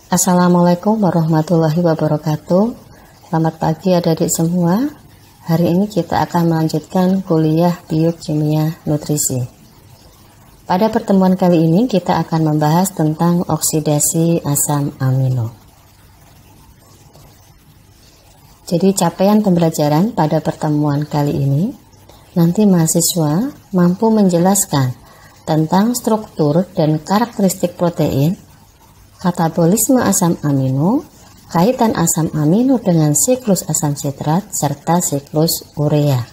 Assalamualaikum warahmatullahi wabarakatuh. Selamat pagi adik-adik semua. Hari ini kita akan melanjutkan kuliah biokimia nutrisi. Pada pertemuan kali ini kita akan membahas tentang oksidasi asam amino. Jadi capaian pembelajaran pada pertemuan kali ini, nanti mahasiswa mampu menjelaskan tentang struktur dan karakteristik protein, katabolisme asam amino, kaitan asam amino dengan siklus asam sitrat, serta siklus urea.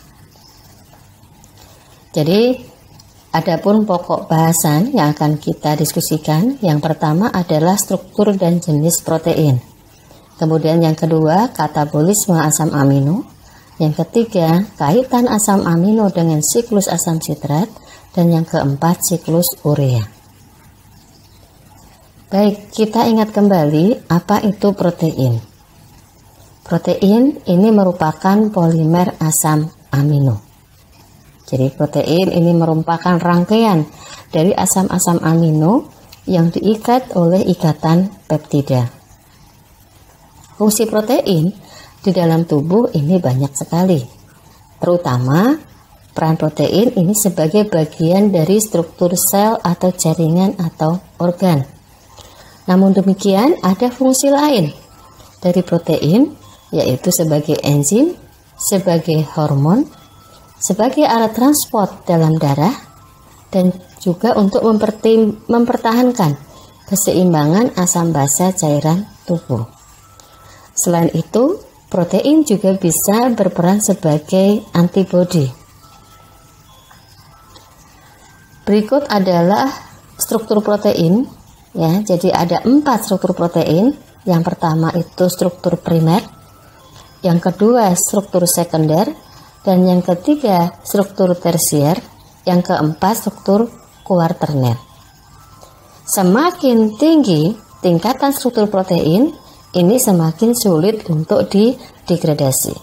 Jadi, adapun pokok bahasan yang akan kita diskusikan, yang pertama adalah struktur dan jenis protein. Kemudian yang kedua, katabolisme asam amino. Yang ketiga, kaitan asam amino dengan siklus asam sitrat. Dan yang keempat, siklus urea. Baik, kita ingat kembali apa itu protein. Protein ini merupakan polimer asam amino. Jadi protein ini merupakan rangkaian dari asam-asam amino yang diikat oleh ikatan peptida. Fungsi protein di dalam tubuh ini banyak sekali. Terutama peran protein ini sebagai bagian dari struktur sel atau jaringan atau organ. Namun demikian ada fungsi lain dari protein, yaitu sebagai enzim, sebagai hormon, sebagai alat transport dalam darah, dan juga untuk mempertahankan keseimbangan asam basa cairan tubuh. Selain itu, protein juga bisa berperan sebagai antibodi. Berikut adalah struktur protein, ya. Jadi ada 4 struktur protein. Yang pertama itu struktur primer, yang kedua struktur sekunder, dan yang ketiga struktur tersier, yang keempat struktur kuarterner. Semakin tinggi tingkatan struktur protein, ini semakin sulit untuk didegradasi.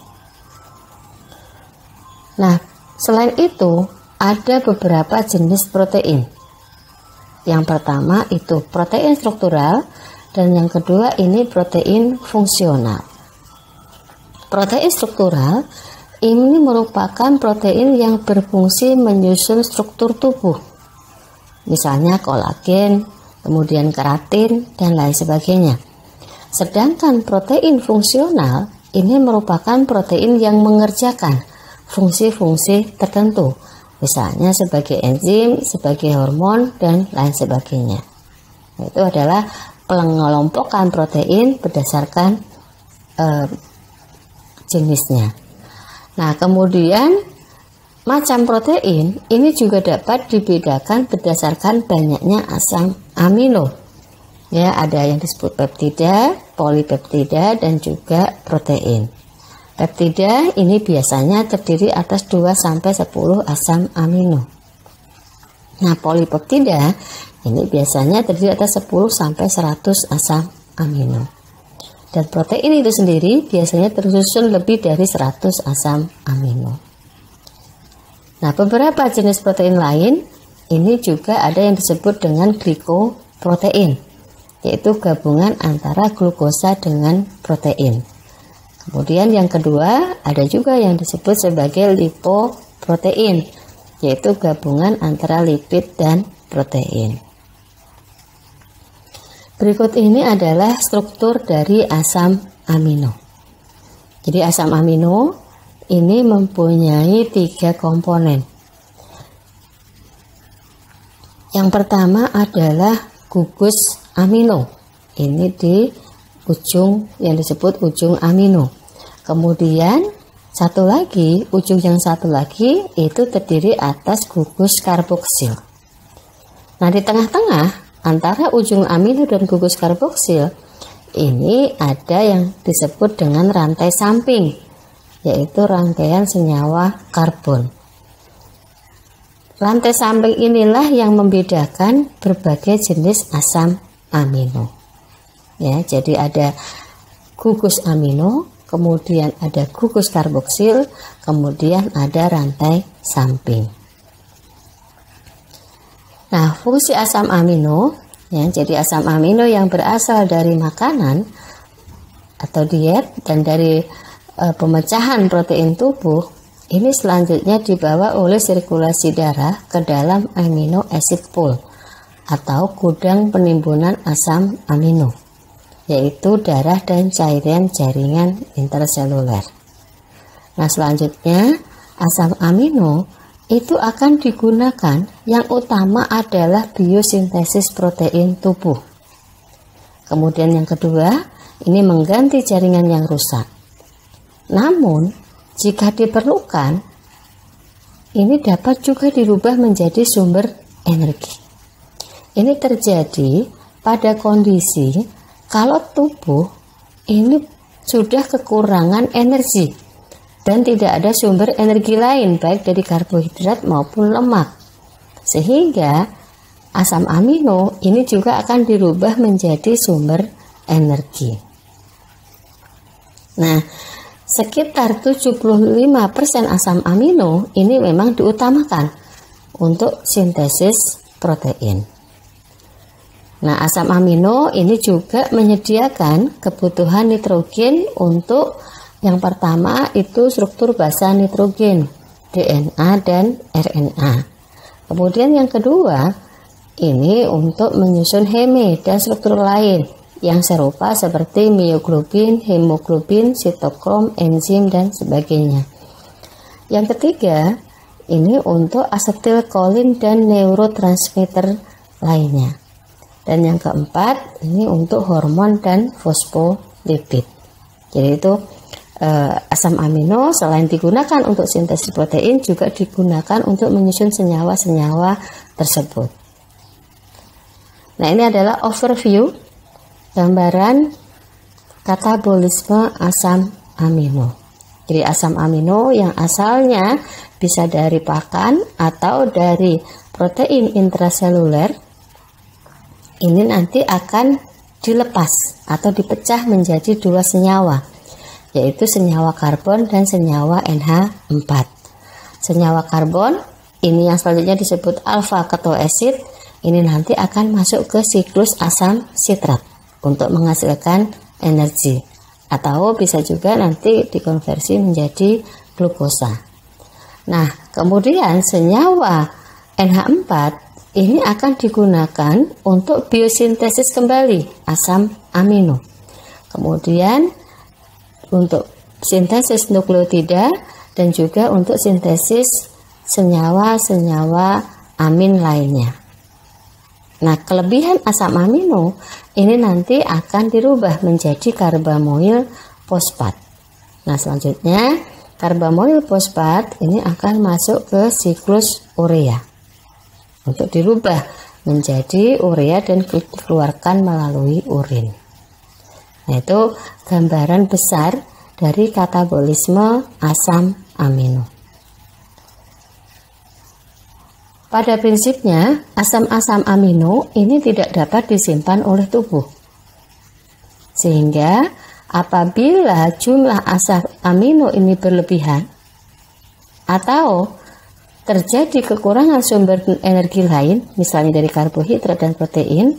Nah, selain itu ada beberapa jenis protein. Yang pertama itu protein struktural, dan yang kedua ini protein fungsional. Protein struktural ini merupakan protein yang berfungsi menyusun struktur tubuh. Misalnya kolagen, kemudian keratin, dan lain sebagainya. Sedangkan protein fungsional ini merupakan protein yang mengerjakan fungsi-fungsi tertentu, misalnya sebagai enzim, sebagai hormon, dan lain sebagainya. Itu adalah pengelompokan protein berdasarkan jenisnya. Nah, kemudian macam protein ini juga dapat dibedakan berdasarkan banyaknya asam amino. Ya, ada yang disebut peptida, polipeptida, dan juga protein. Peptida ini biasanya terdiri atas 2-10 asam amino. Nah, polipeptida ini biasanya terdiri atas 10-100 asam amino. Dan protein itu sendiri biasanya tersusun lebih dari 100 asam amino. Nah, beberapa jenis protein lain ini juga ada yang disebut dengan glikoprotein, yaitu gabungan antara glukosa dengan protein. Kemudian yang kedua ada juga yang disebut sebagai lipoprotein, yaitu gabungan antara lipid dan protein. Berikut ini adalah struktur dari asam amino. Jadi asam amino ini mempunyai 3 komponen. Yang pertama adalah gugus amino. Ini di ujung yang disebut ujung amino. Kemudian ujung yang satu lagi itu terdiri atas gugus karboksil. Nah, di tengah-tengah antara ujung amino dan gugus karboksil ini ada yang disebut dengan rantai samping, yaitu rangkaian senyawa karbon. Rantai samping inilah yang membedakan berbagai jenis asam amino. Ya, jadi ada gugus amino, kemudian ada gugus karboksil, kemudian ada rantai samping. Nah, fungsi asam amino Ya, jadi asam amino yang berasal dari makanan atau diet dan dari pemecahan protein tubuh ini selanjutnya dibawa oleh sirkulasi darah ke dalam amino acid pool atau gudang penimbunan asam amino, yaitu darah dan cairan jaringan interseluler. Nah, selanjutnya asam amino itu akan digunakan, yang utama adalah biosintesis protein tubuh. Kemudian yang kedua, ini mengganti jaringan yang rusak. Namun, jika diperlukan, ini dapat juga dirubah menjadi sumber energi. Ini terjadi pada kondisi kalau tubuh ini sudah kekurangan energi dan tidak ada sumber energi lain, baik dari karbohidrat maupun lemak. Sehingga asam amino ini juga akan dirubah menjadi sumber energi. Nah, sekitar 75% asam amino ini memang diutamakan untuk sintesis protein. Nah, asam amino ini juga menyediakan kebutuhan nitrogen untuk yang pertama itu struktur basa nitrogen, DNA dan RNA. Kemudian yang kedua, ini untuk menyusun heme dan struktur lain yang serupa seperti mioglobin, hemoglobin, sitokrom, enzim, dan sebagainya. Yang ketiga, ini untuk asetilkolin dan neurotransmitter lainnya. Dan yang keempat, ini untuk hormon dan fosfolipid. Jadi itu asam amino selain digunakan untuk sintesis protein juga digunakan untuk menyusun senyawa-senyawa tersebut. Nah, ini adalah overview gambaran katabolisme asam amino. Jadi asam amino yang asalnya bisa dari pakan atau dari protein intraseluler ini nanti akan dilepas atau dipecah menjadi dua senyawa, yaitu senyawa karbon dan senyawa NH4. Senyawa karbon ini yang selanjutnya disebut alpha ketoasid, ini nanti akan masuk ke siklus asam sitrat untuk menghasilkan energi, atau bisa juga nanti dikonversi menjadi glukosa. Nah, kemudian senyawa NH4 ini akan digunakan untuk biosintesis kembali asam amino. Kemudian untuk sintesis nukleotida dan juga untuk sintesis senyawa-senyawa amin lainnya. Nah, kelebihan asam amino ini nanti akan dirubah menjadi karbamoil fosfat. Nah, selanjutnya karbamoil fosfat ini akan masuk ke siklus urea untuk dirubah menjadi urea dan dikeluarkan melalui urin. Nah, itu gambaran besar dari katabolisme asam amino. Pada prinsipnya, asam-asam amino ini tidak dapat disimpan oleh tubuh. Sehingga apabila jumlah asam amino ini berlebihan atau terjadi kekurangan sumber energi lain, misalnya dari karbohidrat dan protein,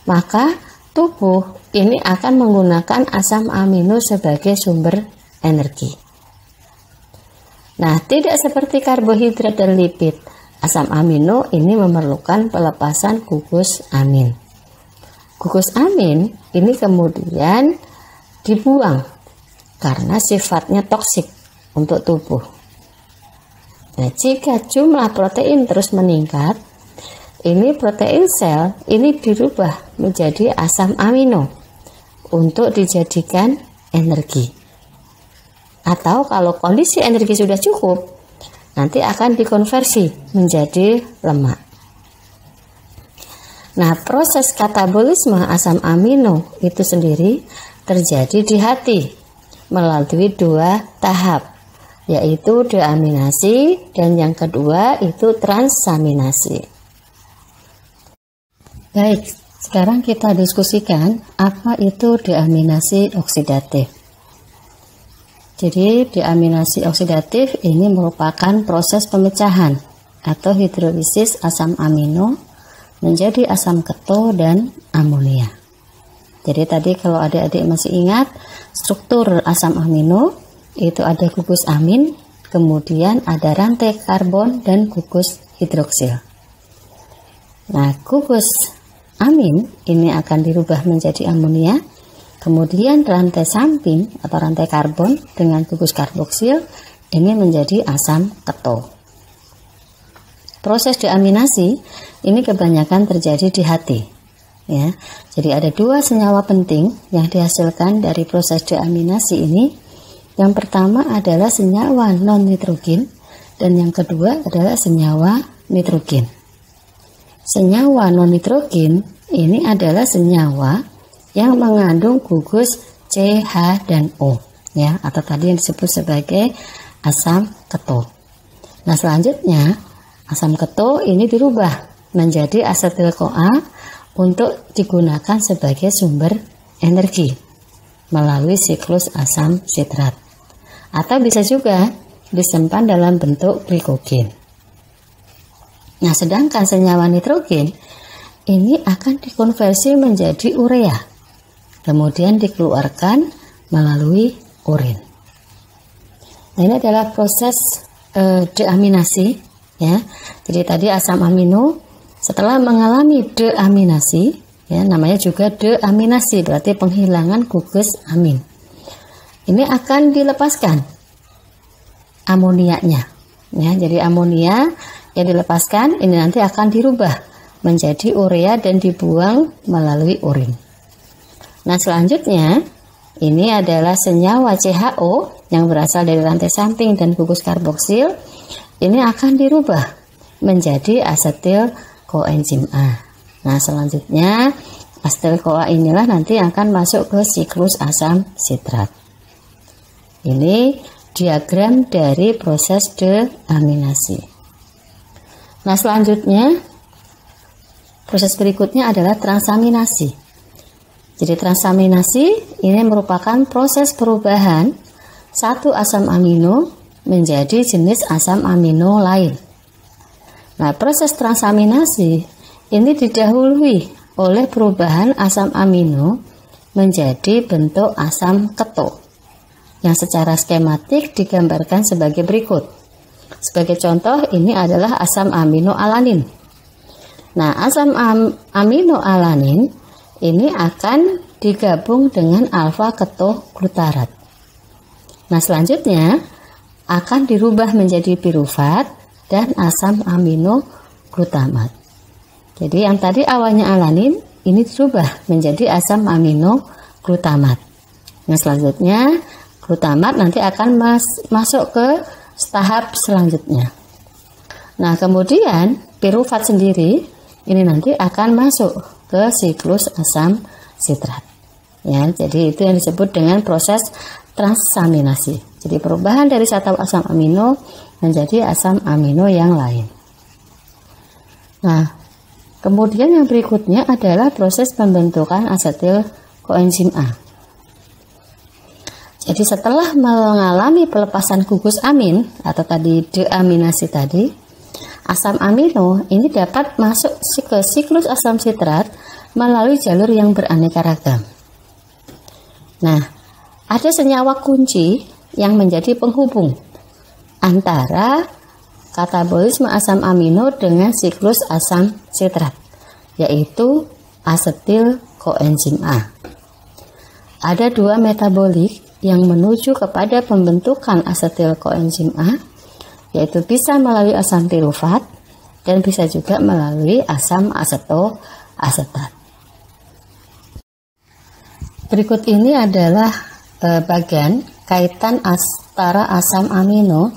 maka tubuh ini akan menggunakan asam amino sebagai sumber energi. Nah, tidak seperti karbohidrat dan lipid, asam amino ini memerlukan pelepasan gugus amin. Gugus amin ini kemudian dibuang karena sifatnya toksik untuk tubuh. Nah, jika jumlah protein terus meningkat, ini protein sel ini dirubah menjadi asam amino untuk dijadikan energi. Atau kalau kondisi energi sudah cukup, nanti akan dikonversi menjadi lemak. Nah, proses katabolisme asam amino itu sendiri terjadi di hati melalui dua tahap, yaitu deaminasi dan yang kedua itu transaminasi. Baik, sekarang kita diskusikan apa itu deaminasi oksidatif. Jadi deaminasi oksidatif ini merupakan proses pemecahan atau hidrolisis asam amino menjadi asam keto dan amonia. Jadi tadi kalau adik-adik masih ingat, struktur asam amino itu ada gugus amin, kemudian ada rantai karbon dan gugus hidroksil. Nah, gugus amin ini akan dirubah menjadi amonia, kemudian rantai samping atau rantai karbon dengan gugus karboksil ini menjadi asam keto. Proses deaminasi ini kebanyakan terjadi di hati. Ya, jadi ada dua senyawa penting yang dihasilkan dari proses deaminasi ini. Yang pertama adalah senyawa non-nitrogen dan yang kedua adalah senyawa nitrogen. Senyawa non-nitrogen ini adalah senyawa yang mengandung gugus C, H, dan O, ya, atau tadi yang disebut sebagai asam keto. Nah, selanjutnya asam keto ini dirubah menjadi asetil-CoA untuk digunakan sebagai sumber energi melalui siklus asam sitrat, atau bisa juga disimpan dalam bentuk glikogen. Nah, sedangkan senyawa nitrogen ini akan dikonversi menjadi urea, kemudian dikeluarkan melalui urin. Nah, ini adalah proses deaminasi, ya. Jadi tadi asam amino setelah mengalami deaminasi, ya, namanya juga deaminasi, berarti penghilangan gugus amin. Ini akan dilepaskan amoniaknya, ya. Jadi amonia yang dilepaskan ini nanti akan dirubah menjadi urea dan dibuang melalui urin. Nah, selanjutnya ini adalah senyawa CHO yang berasal dari rantai samping dan gugus karboksil. Ini akan dirubah menjadi asetil koenzim A. Nah, selanjutnya asetil-CoA inilah nanti akan masuk ke siklus asam sitrat. Ini diagram dari proses deaminasi. Nah, selanjutnya proses berikutnya adalah transaminasi. Jadi transaminasi ini merupakan proses perubahan satu asam amino menjadi jenis asam amino lain. Nah, proses transaminasi ini didahului oleh perubahan asam amino menjadi bentuk asam keto yang secara skematik digambarkan sebagai berikut. Sebagai contoh, ini adalah asam amino alanin. Nah, asam amino alanin ini akan digabung dengan alfa keto glutarat. Nah, selanjutnya akan dirubah menjadi pirufat dan asam amino glutamat. Jadi yang tadi awalnya alanin ini dirubah menjadi asam amino glutamat. Nah, selanjutnya glutamat nanti akan masuk ke tahap selanjutnya. Nah, kemudian pirufat sendiri ini nanti akan masuk ke siklus asam sitrat. Ya, jadi itu yang disebut dengan proses transaminasi. Jadi perubahan dari satu asam amino menjadi asam amino yang lain. Nah, kemudian yang berikutnya adalah proses pembentukan asetil koenzim A. Jadi setelah mengalami pelepasan gugus amin atau tadi deaminasi tadi, asam amino ini dapat masuk ke siklus asam sitrat melalui jalur yang beraneka ragam. Nah, ada senyawa kunci yang menjadi penghubung antara katabolisme asam amino dengan siklus asam sitrat, yaitu asetil koenzim A. Ada dua metabolik yang menuju kepada pembentukan asetil koenzim A, yaitu bisa melalui asam pirufat dan bisa juga melalui asam asetoasetat. Berikut ini adalah bagian kaitan antara asam amino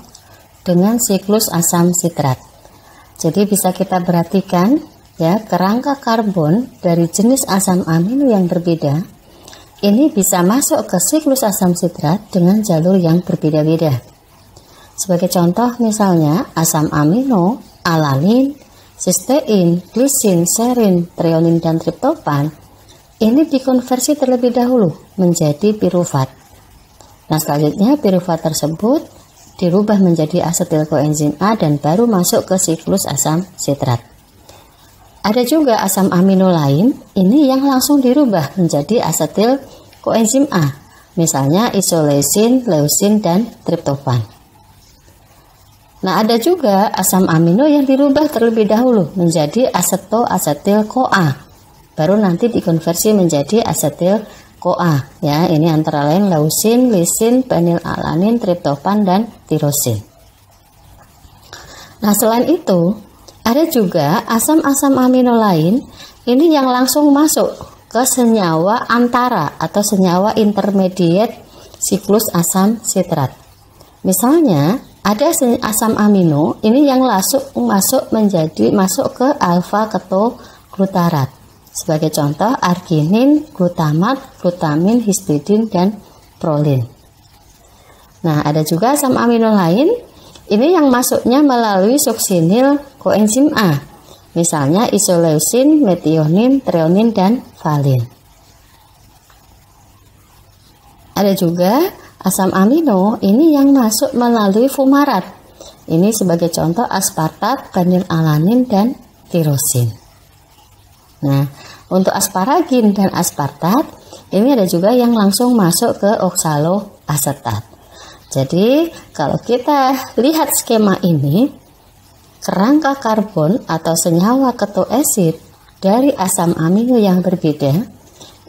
dengan siklus asam sitrat. Jadi bisa kita perhatikan ya, kerangka karbon dari jenis asam amino yang berbeda ini bisa masuk ke siklus asam sitrat dengan jalur yang berbeda-beda. Sebagai contoh misalnya asam amino, alanin, sistein, glisin, serin, treonin, dan triptofan ini dikonversi terlebih dahulu menjadi pirufat. Nah, selanjutnya pirufat tersebut dirubah menjadi asetil koenzim A dan baru masuk ke siklus asam sitrat. Ada juga asam amino lain, ini yang langsung dirubah menjadi asetil koenzim A, misalnya isoleusin, leusin, dan triptofan. Nah, ada juga asam amino yang dirubah terlebih dahulu menjadi asetil-CoA, baru nanti dikonversi menjadi asetil-CoA. Ya, ini antara lain leusin, lisin, penilalanin, triptofan, dan tirosin. Nah, selain itu, ada juga asam-asam amino lain ini yang langsung masuk ke senyawa antara atau senyawa intermediate siklus asam sitrat. Misalnya, ada asam amino ini yang masuk ke alfa ketoglutarat. Sebagai contoh, arginin, glutamat, glutamin, histidin, dan prolin. Nah, ada juga asam amino lain ini yang masuknya melalui suksinil koenzim A, misalnya isoleusin, metionin, treonin, dan valin. Ada juga asam amino ini yang masuk melalui fumarat. Ini sebagai contoh aspartat, penilalanin, dan tirosin. Nah, untuk asparagin dan aspartat ini ada juga yang langsung masuk ke oksaloasetat. Jadi, kalau kita lihat skema ini, kerangka karbon atau senyawa ketoasid dari asam amino yang berbeda,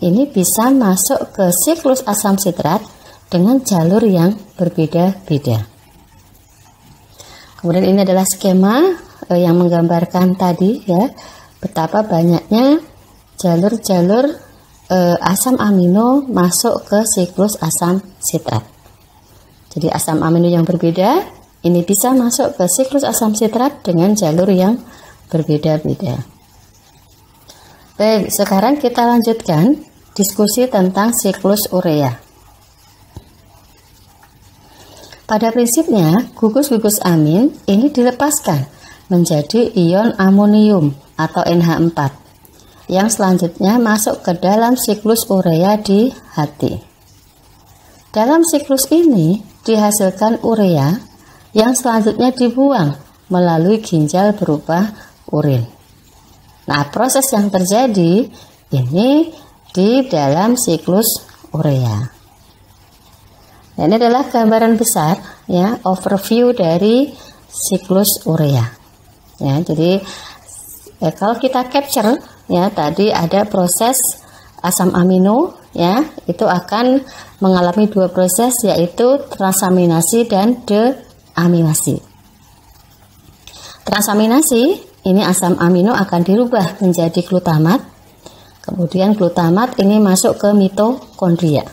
ini bisa masuk ke siklus asam sitrat dengan jalur yang berbeda-beda. Kemudian ini adalah skema yang menggambarkan tadi ya, betapa banyaknya jalur-jalur asam amino masuk ke siklus asam sitrat. Jadi asam amino yang berbeda ini bisa masuk ke siklus asam sitrat dengan jalur yang berbeda-beda. Baik, sekarang kita lanjutkan diskusi tentang siklus urea. Pada prinsipnya, gugus-gugus amin ini dilepaskan menjadi ion amonium atau NH4 yang selanjutnya masuk ke dalam siklus urea di hati. Dalam siklus ini dihasilkan urea yang selanjutnya dibuang melalui ginjal berupa urin. Nah, proses yang terjadi ini di dalam siklus urea. Nah, ini adalah gambaran besar ya, overview dari siklus urea. Ya, jadi kalau kita capture ya, tadi ada proses asam amino ya, itu akan mengalami dua proses, yaitu transaminasi dan deaminasi. Transaminasi ini asam amino akan dirubah menjadi glutamat, kemudian glutamat ini masuk ke mitokondria.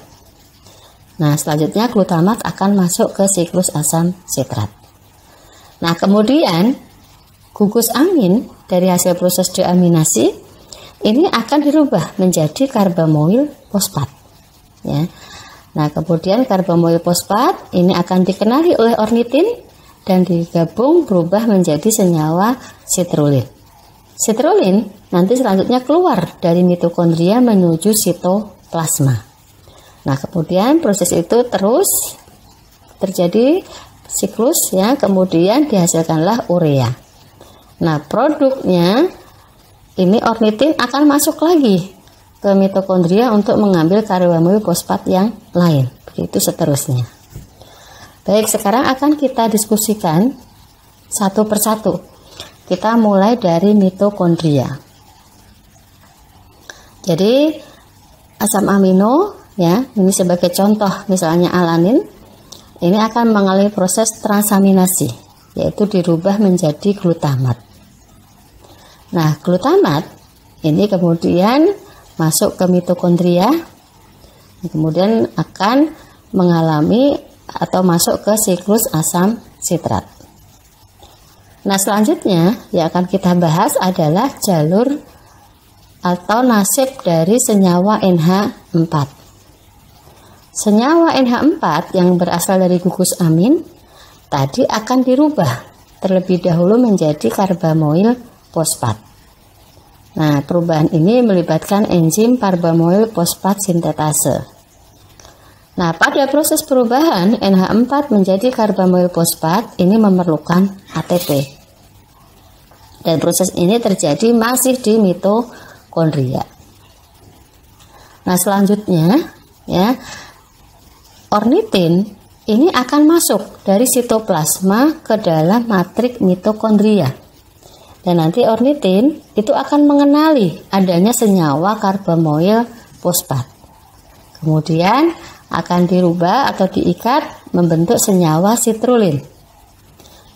Nah, selanjutnya glutamat akan masuk ke siklus asam sitrat. Nah, kemudian gugus amin dari hasil proses deaminasi ini akan dirubah menjadi karbamoil fosfat. Ya. Nah, kemudian karbamoil fosfat ini akan dikenali oleh ornitin dan digabung berubah menjadi senyawa sitrulin. Sitrulin nanti selanjutnya keluar dari mitokondria menuju sitoplasma. Nah, kemudian proses itu terus terjadi siklus ya, kemudian dihasilkanlah urea. Nah, produknya ini ornitin akan masuk lagi ke mitokondria untuk mengambil karbamoil fosfat yang lain. Begitu seterusnya. Baik, sekarang akan kita diskusikan satu persatu. Kita mulai dari mitokondria. Jadi asam amino ya, ini sebagai contoh misalnya alanin, ini akan mengalami proses transaminasi, yaitu dirubah menjadi glutamat. Nah, glutamat ini kemudian masuk ke mitokondria, kemudian akan mengalami atau masuk ke siklus asam sitrat. Nah, selanjutnya yang akan kita bahas adalah jalur atau nasib dari senyawa NH4. Senyawa NH4 yang berasal dari gugus amin tadi akan dirubah terlebih dahulu menjadi karbamoil fosfat. Nah, perubahan ini melibatkan enzim karbamoil fosfat sintetase. Nah, pada proses perubahan NH4 menjadi karbamoil fosfat ini memerlukan ATP. Dan proses ini terjadi masih di mitokondria. Nah, selanjutnya ya, ornitin ini akan masuk dari sitoplasma ke dalam matriks mitokondria. Dan nanti ornitin itu akan mengenali adanya senyawa karbamoil fosfat. Kemudian akan dirubah atau diikat membentuk senyawa sitrulin.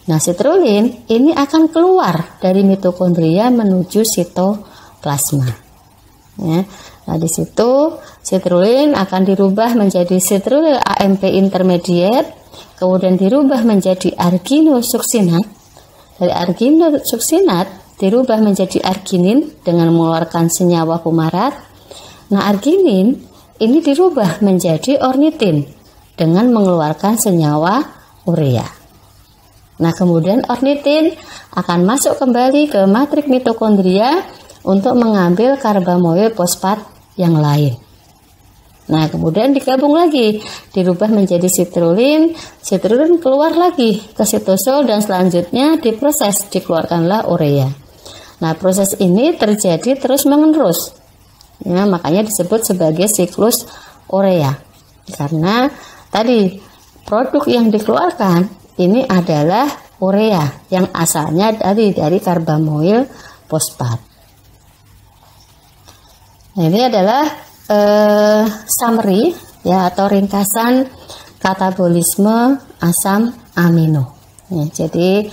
Nah, sitrulin ini akan keluar dari mitokondria menuju sitoplasma. Ya. Nah, di situ sitrulin akan dirubah menjadi sitrulin AMP intermediate, kemudian dirubah menjadi arginosuksinat. Dari arginosuksinat dirubah menjadi arginin dengan mengeluarkan senyawa fumarat. Nah, arginin ini dirubah menjadi ornitin dengan mengeluarkan senyawa urea. Nah, kemudian ornitin akan masuk kembali ke matriks mitokondria untuk mengambil karbamoil fosfat yang lain. Nah, kemudian digabung lagi, dirubah menjadi sitrulin, sitrulin keluar lagi ke sitosol dan selanjutnya diproses, dikeluarkanlah urea. Nah, proses ini terjadi terus-menerus. Ya, makanya disebut sebagai siklus urea. Karena tadi produk yang dikeluarkan ini adalah urea yang asalnya dari karbamoil fosfat. Nah, ini adalah summary ya, atau ringkasan katabolisme asam amino. Ya, jadi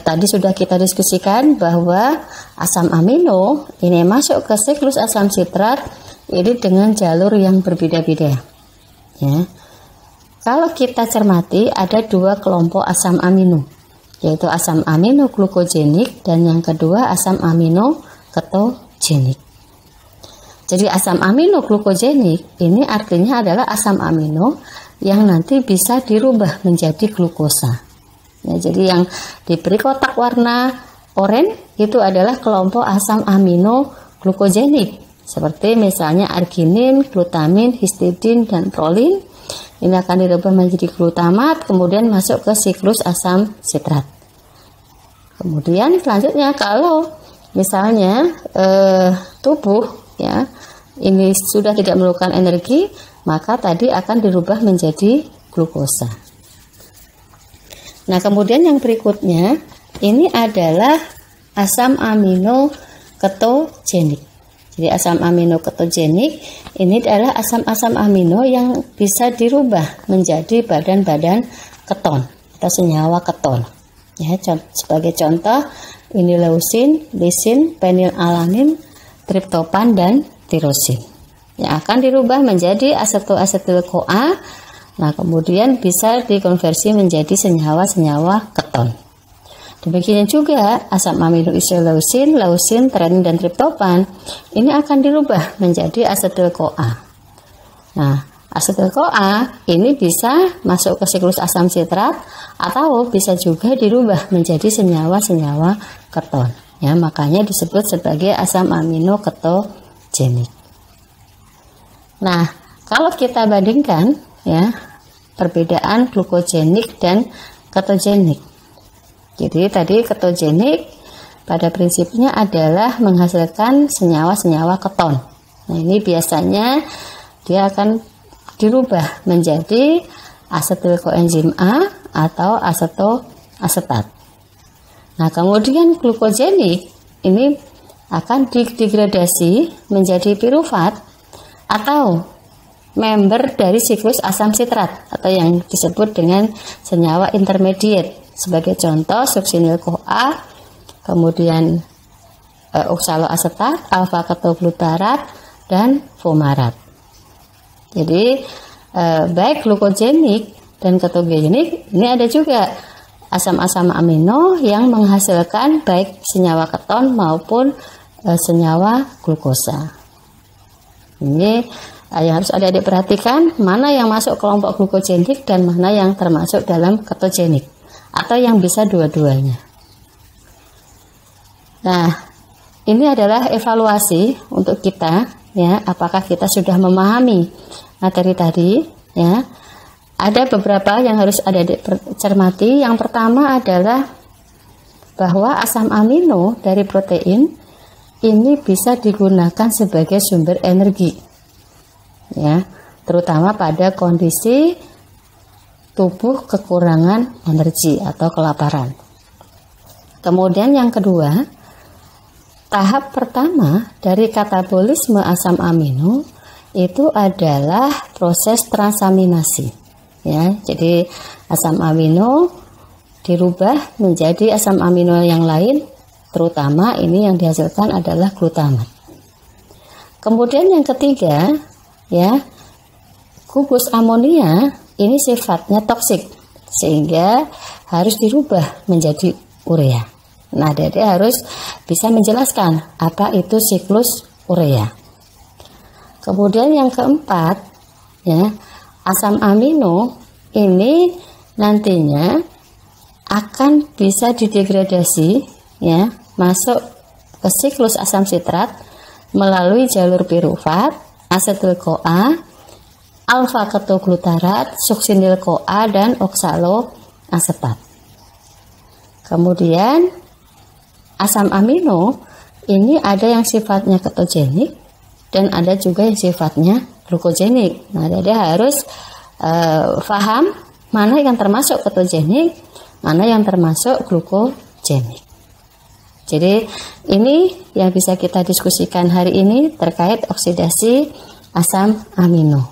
tadi sudah kita diskusikan bahwa asam amino ini masuk ke siklus asam sitrat ini dengan jalur yang berbeda-beda. Ya. Kalau kita cermati ada dua kelompok asam amino, yaitu asam amino glukogenik dan yang kedua asam amino ketogenik. Jadi asam amino glukogenik ini artinya adalah asam amino yang nanti bisa dirubah menjadi glukosa. Ya, jadi yang diberi kotak warna oranye itu adalah kelompok asam amino glukogenik, seperti misalnya arginin, glutamin, histidin, dan prolin. Ini akan dirubah menjadi glutamat, kemudian masuk ke siklus asam sitrat. Kemudian selanjutnya kalau misalnya tubuh ya ini sudah tidak memerlukan energi, maka tadi akan dirubah menjadi glukosa. Nah, kemudian yang berikutnya ini adalah asam amino ketogenik. Jadi asam amino ketogenik ini adalah asam-asam amino yang bisa dirubah menjadi badan-badan keton atau senyawa keton. Ya, sebagai contoh ini leusin, lisin, penilalanin, triptopan, dan tirosin. Yang akan dirubah menjadi asetoasetil-CoA. Nah, kemudian bisa dikonversi menjadi senyawa-senyawa keton. Demikian juga asam amino isoleusin, leusin, trenin, dan triptopan ini akan dirubah menjadi asetil-CoA. Nah, asetil-CoA ini bisa masuk ke siklus asam sitrat atau bisa juga dirubah menjadi senyawa-senyawa keton. Ya, makanya disebut sebagai asam amino ketogenik. Nah, kalau kita bandingkan ya perbedaan glukogenik dan ketogenik. Jadi tadi ketogenik pada prinsipnya adalah menghasilkan senyawa-senyawa keton. Nah, ini biasanya dia akan dirubah menjadi asetil koenzim A atau asetoasetat. Nah, kemudian glukogenik ini akan didegradasi menjadi piruvat atau member dari siklus asam sitrat atau yang disebut dengan senyawa intermediate. Sebagai contoh suksinil-CoA, kemudian oksaloasetat, alfa-ketoglutarat, dan fumarat. Jadi baik glukogenik dan ketogenik ini ada juga asam-asam amino yang menghasilkan baik senyawa keton maupun senyawa glukosa. Ini yang harus adik-adik perhatikan, mana yang masuk kelompok glukogenik dan mana yang termasuk dalam ketogenik atau yang bisa dua-duanya. Nah, ini adalah evaluasi untuk kita ya, apakah kita sudah memahami materi tadi ya. Ada beberapa yang harus adik-adik cermati. Yang pertama adalah bahwa asam amino dari protein ini bisa digunakan sebagai sumber energi, ya, terutama pada kondisi tubuh kekurangan energi atau kelaparan. Kemudian yang kedua, tahap pertama dari katabolisme asam amino itu adalah proses transaminasi, ya. Jadi asam amino dirubah menjadi asam amino yang lain, terutama ini yang dihasilkan adalah glutamat. Kemudian yang ketiga, ya, gugus amonia ini sifatnya toksik sehingga harus dirubah menjadi urea. Nah, Dede harus bisa menjelaskan apa itu siklus urea. Kemudian yang keempat, ya, asam amino ini nantinya akan bisa didegradasi, ya, masuk ke siklus asam sitrat melalui jalur pirufat, asetil-CoA, alfa-ketoglutarat, suksinil-CoA, dan oksaloasetat. Kemudian asam amino ini ada yang sifatnya ketogenik dan ada juga yang sifatnya glukogenik. Nah, Dede harus paham mana yang termasuk ketogenik, mana yang termasuk glukogenik. Jadi ini yang bisa kita diskusikan hari ini terkait oksidasi asam amino.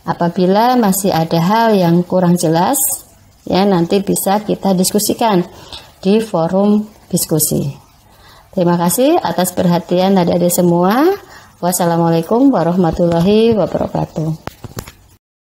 Apabila masih ada hal yang kurang jelas, ya, nanti bisa kita diskusikan di forum diskusi. Terima kasih atas perhatian adik-adik semua. Wassalamualaikum warahmatullahi wabarakatuh.